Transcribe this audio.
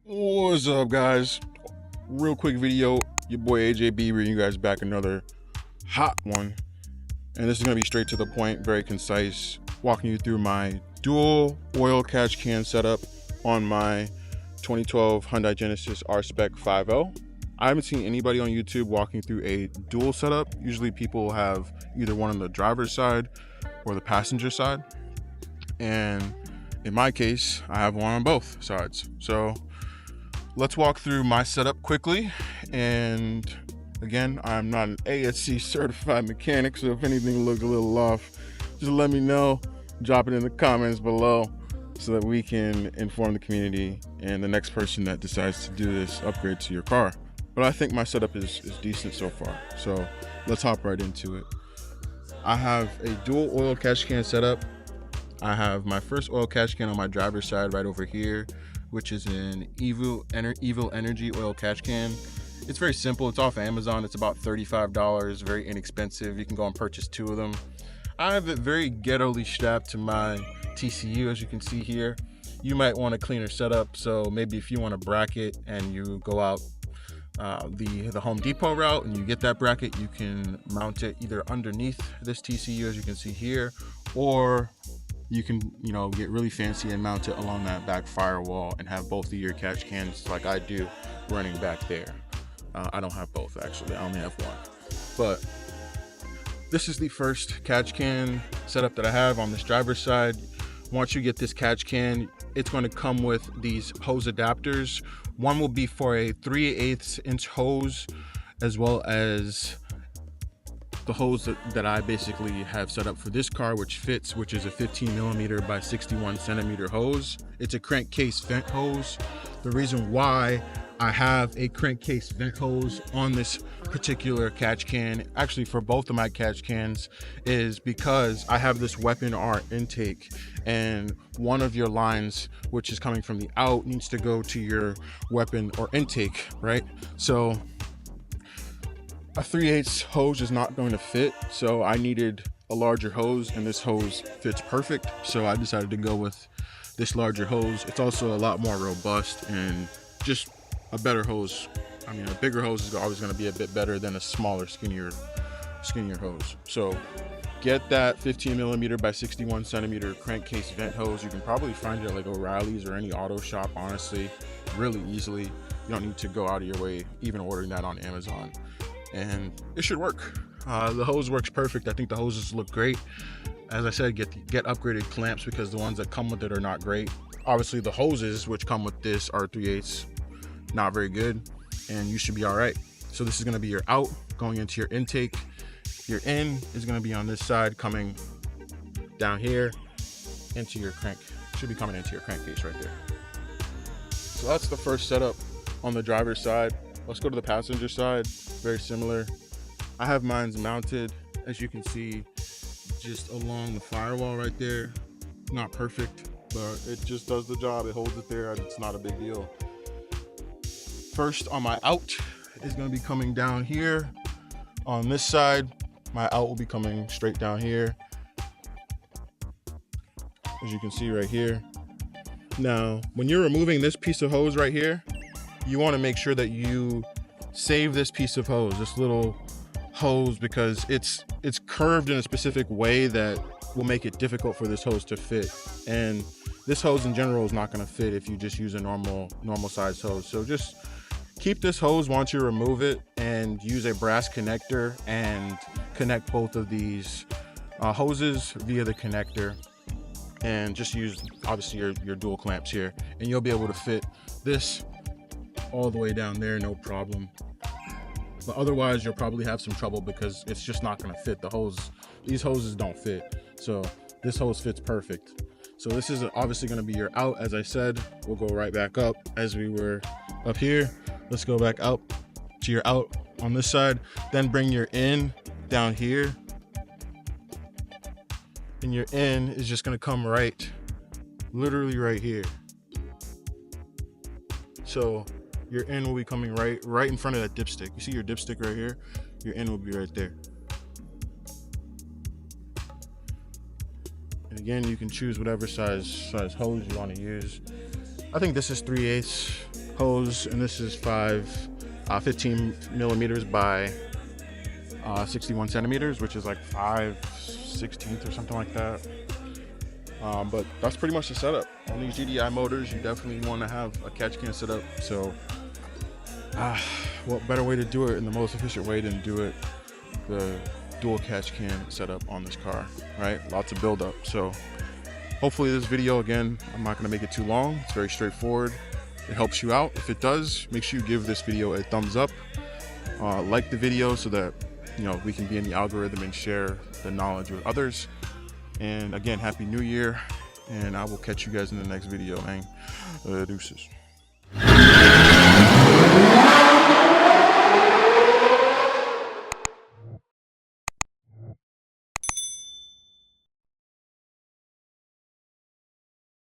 What's up, guys? Real quick video. Your boy AJB bringing you guys back another hot one, and this is gonna be straight to the point, very concise, walking you through my dual oil catch can setup on my 2012 Hyundai Genesis R-Spec 5.0. I haven't seen anybody on YouTube walking through a dual setup. Usually people have either one on the driver's side or the passenger side, and in my case I have one on both sides. So let's walk through my setup quickly. And again, I'm not an ASC certified mechanic, so if anything looks a little off, just let me know. Drop it in the comments below so that we can inform the community and the next person that decides to do this upgrade to your car. But I think my setup is decent so far, so let's hop right into it. I have a dual oil catch can setup. I have my first oil catch can on my driver's side right over here, which is an Evil Energy oil catch can. It's very simple. It's off Amazon. It's about $35, very inexpensive. You can go and purchase 2 of them. I have it very ghetto-ly strapped to my TCU, as you can see here. You might want a cleaner setup, so maybe if you want a bracket and you go out the Home Depot route and you get that bracket, you can mount it either underneath this TCU, as you can see here, or you can, get really fancy and mount it along that back firewall and have both of your catch cans, like I do, running back there. I don't have both, actually. I only have one. But this is the first catch can setup that I have on this driver's side. Once you get this catch can, it's going to come with these hose adapters. One will be for a 3/8 inch hose, as well as the hose that I basically have set up for this car, which is a 15mm by 61cm hose. It's a crankcase vent hose. The reason why I have a crankcase vent hose on this particular catch can, actually for both of my catch cans, is because I have this weapon R intake, and one of your lines, which is coming from the out, needs to go to your weapon or intake, right? So a 3/8 hose is not going to fit, so I needed a larger hose, and this hose fits perfect, so I decided to go with this larger hose. It's also a lot more robust and just a better hose. I mean, a bigger hose is always going to be a bit better than a smaller, skinnier hose. So get that 15mm by 61cm crankcase vent hose. You can probably find it at like O'Reilly's or any auto shop, honestly, really easily. You don't need to go out of your way even ordering that on Amazon, and it should work. The hose works perfect. I think the hoses look great. As I said, get upgraded clamps, because the ones that come with it are not great. Obviously the hoses which come with this are 3/8, not very good, and you should be all right. So this is going to be your out going into your intake. Your in is going to be on this side, coming down here into your crank. Should be coming into your crankcase right there. So that's the first setup on the driver's side. Let's go to the passenger side. Very similar. I have mine mounted, as you can see, just along the firewall right there. Not perfect, but it just does the job. It holds it there, and it's not a big deal. First, on my out is going to be coming down here. On this side, my out will be coming straight down here, as you can see right here. Now, when you're removing this piece of hose right here, you want to make sure that you save this piece of hose, this little hose, because it's curved in a specific way that will make it difficult for this hose to fit. And this hose in general is not going to fit if you just use a normal size hose. So just keep this hose once you remove it, and use a brass connector and connect both of these hoses via the connector, and just use obviously your dual clamps here, and you'll be able to fit this all the way down there, no problem. But otherwise you'll probably have some trouble, because it's just not going to fit. These hoses don't fit, so this hose fits perfect. So this is obviously going to be your out. As I said, we'll go right back up as we were up here. Let's go back out to your out on this side, then bring your in down here, and your in is just going to come literally right here. So your in will be coming right in front of that dipstick. You see your dipstick right here? Your in will be right there. And again, you can choose whatever size hose you want to use. I think this is 3/8. hose, and this is 15 millimeters by 61 centimeters, which is like 5/16 or something like that. But that's pretty much the setup. On these GDI motors, you definitely want to have a catch can setup. So what better way to do it in the most efficient way than do it the dual catch can setup on this car, right? Lots of buildup. So hopefully this video, again, I'm not going to make it too long. It's very straightforward. It helps you out. If it does, make sure you give this video a thumbs up. Like the video so that we can be in the algorithm and share the knowledge with others. And again, Happy New Year, and I will catch you guys in the next video, man. Deuces.